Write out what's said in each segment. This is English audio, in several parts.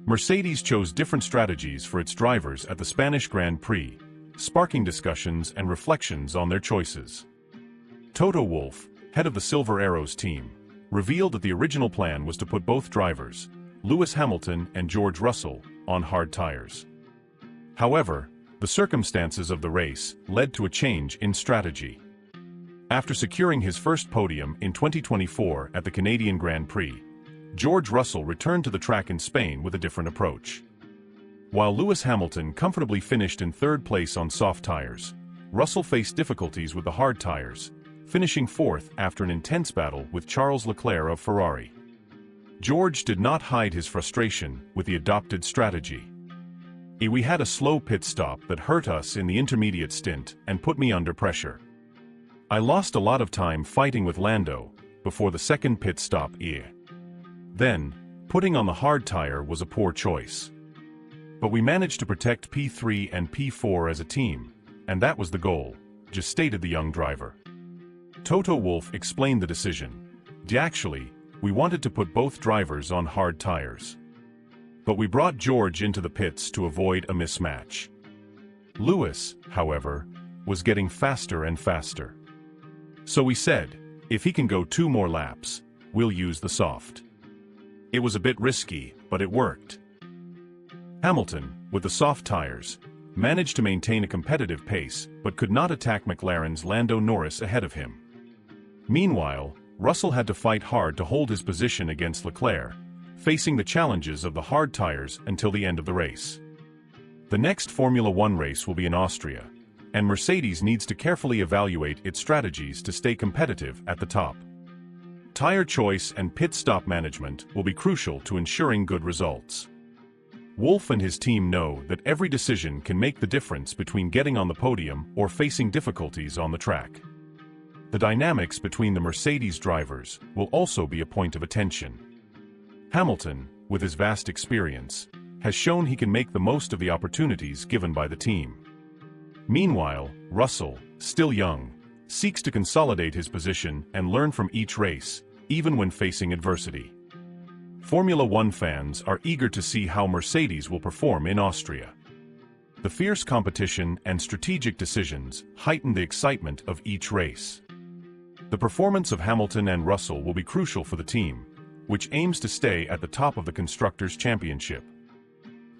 Mercedes chose different strategies for its drivers at the Spanish Grand Prix, sparking discussions and reflections on their choices. Toto Wolff, head of the Silver Arrows team, revealed that the original plan was to put both drivers, Lewis Hamilton and George Russell, on hard tires. However, the circumstances of the race led to a change in strategy. After securing his first podium in 2024 at the Canadian Grand Prix, George Russell returned to the track in Spain with a different approach. While Lewis Hamilton comfortably finished in third place on soft tires, Russell faced difficulties with the hard tires, finishing fourth after an intense battle with Charles Leclerc of Ferrari. George did not hide his frustration with the adopted strategy. "We had a slow pit stop that hurt us in the intermediate stint and put me under pressure. I lost a lot of time fighting with Lando before the second pit stop. Then, putting on the hard tire was a poor choice. But we managed to protect P3 and P4 as a team, and that was the goal," just stated the young driver. Toto Wolff explained the decision. "Actually, we wanted to put both drivers on hard tires. But we brought George into the pits to avoid a mismatch. Lewis, however, was getting faster and faster. So we said, if he can go 2 more laps, we'll use the soft. It was a bit risky, but it worked." Hamilton, with the soft tires, managed to maintain a competitive pace but could not attack McLaren's Lando Norris ahead of him. Meanwhile, Russell had to fight hard to hold his position against Leclerc, facing the challenges of the hard tires until the end of the race. The next Formula One race will be in Austria, and Mercedes needs to carefully evaluate its strategies to stay competitive at the top. Tire choice and pit stop management will be crucial to ensuring good results. Wolff and his team know that every decision can make the difference between getting on the podium or facing difficulties on the track. The dynamics between the Mercedes drivers will also be a point of attention. Hamilton, with his vast experience, has shown he can make the most of the opportunities given by the team. Meanwhile, Russell, still young, seeks to consolidate his position and learn from each race, even when facing adversity. Formula One fans are eager to see how Mercedes will perform in Austria. The fierce competition and strategic decisions heighten the excitement of each race. The performance of Hamilton and Russell will be crucial for the team, which aims to stay at the top of the Constructors' Championship.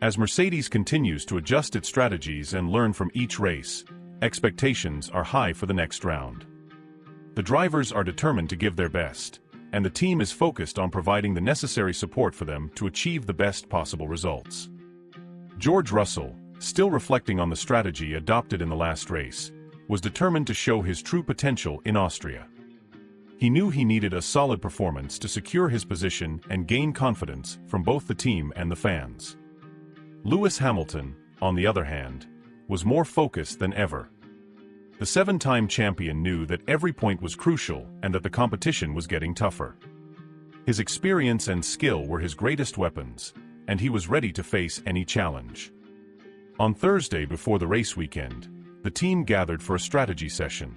As Mercedes continues to adjust its strategies and learn from each race, expectations are high for the next round. The drivers are determined to give their best, and the team is focused on providing the necessary support for them to achieve the best possible results. George Russell, still reflecting on the strategy adopted in the last race, was determined to show his true potential in Austria. He knew he needed a solid performance to secure his position and gain confidence from both the team and the fans. Lewis Hamilton, on the other hand, was more focused than ever. The 7-time champion knew that every point was crucial and that the competition was getting tougher. His experience and skill were his greatest weapons, and he was ready to face any challenge. On Thursday before the race weekend, the team gathered for a strategy session.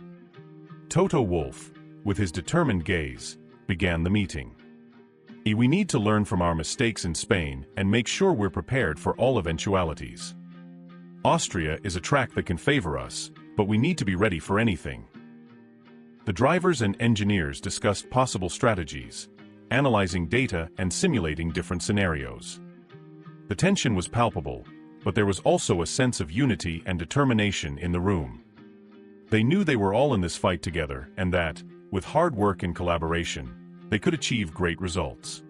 Toto Wolff, with his determined gaze, began the meeting. "We need to learn from our mistakes in Spain and make sure we're prepared for all eventualities. Austria is a track that can favor us, but we need to be ready for anything." The drivers and engineers discussed possible strategies, analyzing data and simulating different scenarios. The tension was palpable, but there was also a sense of unity and determination in the room. They knew they were all in this fight together and that, with hard work and collaboration, they could achieve great results.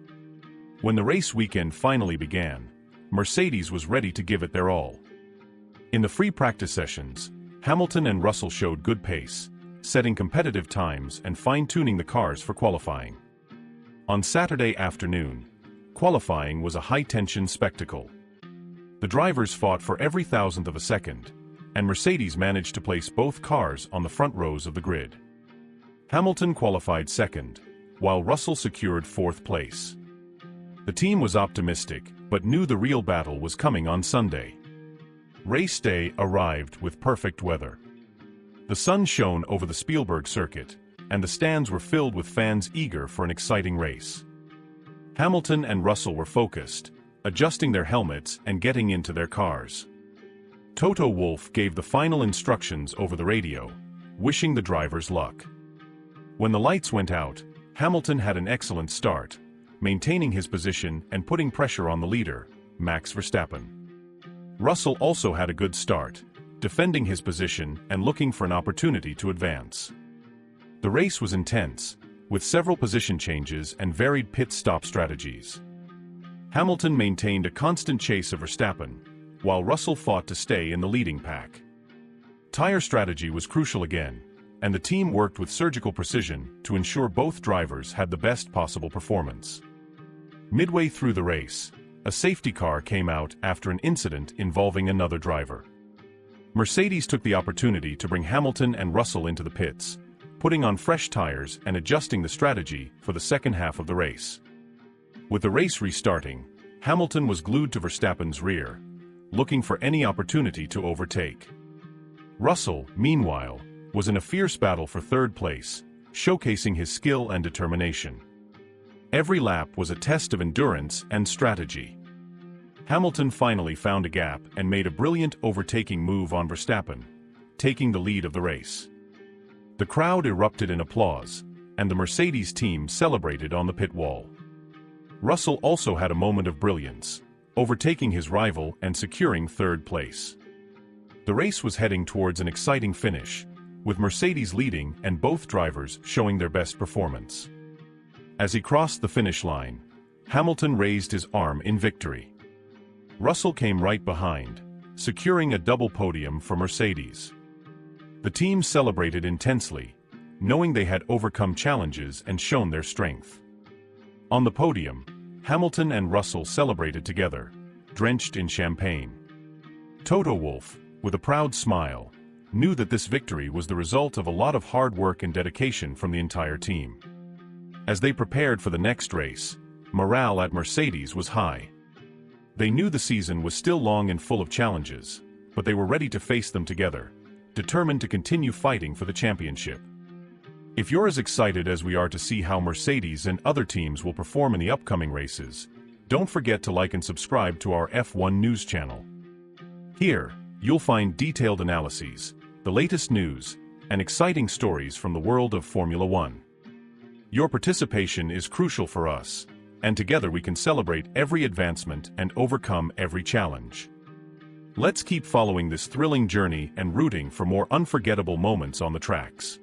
When the race weekend finally began, Mercedes was ready to give it their all. In the free practice sessions, Hamilton and Russell showed good pace, setting competitive times and fine-tuning the cars for qualifying. On Saturday afternoon, qualifying was a high-tension spectacle. The drivers fought for every thousandth of a second, and Mercedes managed to place both cars on the front rows of the grid. Hamilton qualified second, while Russell secured fourth place. The team was optimistic, but knew the real battle was coming on Sunday. Race day arrived with perfect weather. The sun shone over the Spielberg circuit, and the stands were filled with fans eager for an exciting race. Hamilton and Russell were focused, adjusting their helmets and getting into their cars. Toto Wolff gave the final instructions over the radio, wishing the drivers luck. When the lights went out, Hamilton had an excellent start, maintaining his position and putting pressure on the leader, Max Verstappen. Russell also had a good start, defending his position and looking for an opportunity to advance. The race was intense, with several position changes and varied pit stop strategies. Hamilton maintained a constant chase of Verstappen, while Russell fought to stay in the leading pack. Tire strategy was crucial again, and the team worked with surgical precision to ensure both drivers had the best possible performance. Midway through the race, a safety car came out after an incident involving another driver. Mercedes took the opportunity to bring Hamilton and Russell into the pits, putting on fresh tires and adjusting the strategy for the second half of the race. With the race restarting, Hamilton was glued to Verstappen's rear, looking for any opportunity to overtake. Russell, meanwhile, was in a fierce battle for third place, showcasing his skill and determination. Every lap was a test of endurance and strategy. Hamilton finally found a gap and made a brilliant overtaking move on Verstappen, taking the lead of the race. The crowd erupted in applause, and the Mercedes team celebrated on the pit wall. Russell also had a moment of brilliance, overtaking his rival and securing third place. The race was heading towards an exciting finish, with Mercedes leading and both drivers showing their best performance. As he crossed the finish line, Hamilton raised his arm in victory. Russell came right behind, securing a double podium for Mercedes. The team celebrated intensely, knowing they had overcome challenges and shown their strength. On the podium, Hamilton and Russell celebrated together, drenched in champagne. Toto Wolff, with a proud smile, knew that this victory was the result of a lot of hard work and dedication from the entire team. As they prepared for the next race, morale at Mercedes was high. They knew the season was still long and full of challenges, but they were ready to face them together, determined to continue fighting for the championship. If you're as excited as we are to see how Mercedes and other teams will perform in the upcoming races, don't forget to like and subscribe to our F1 News channel. Here, you'll find detailed analyses, the latest news, and exciting stories from the world of Formula One. Your participation is crucial for us, and together we can celebrate every advancement and overcome every challenge. Let's keep following this thrilling journey and rooting for more unforgettable moments on the tracks.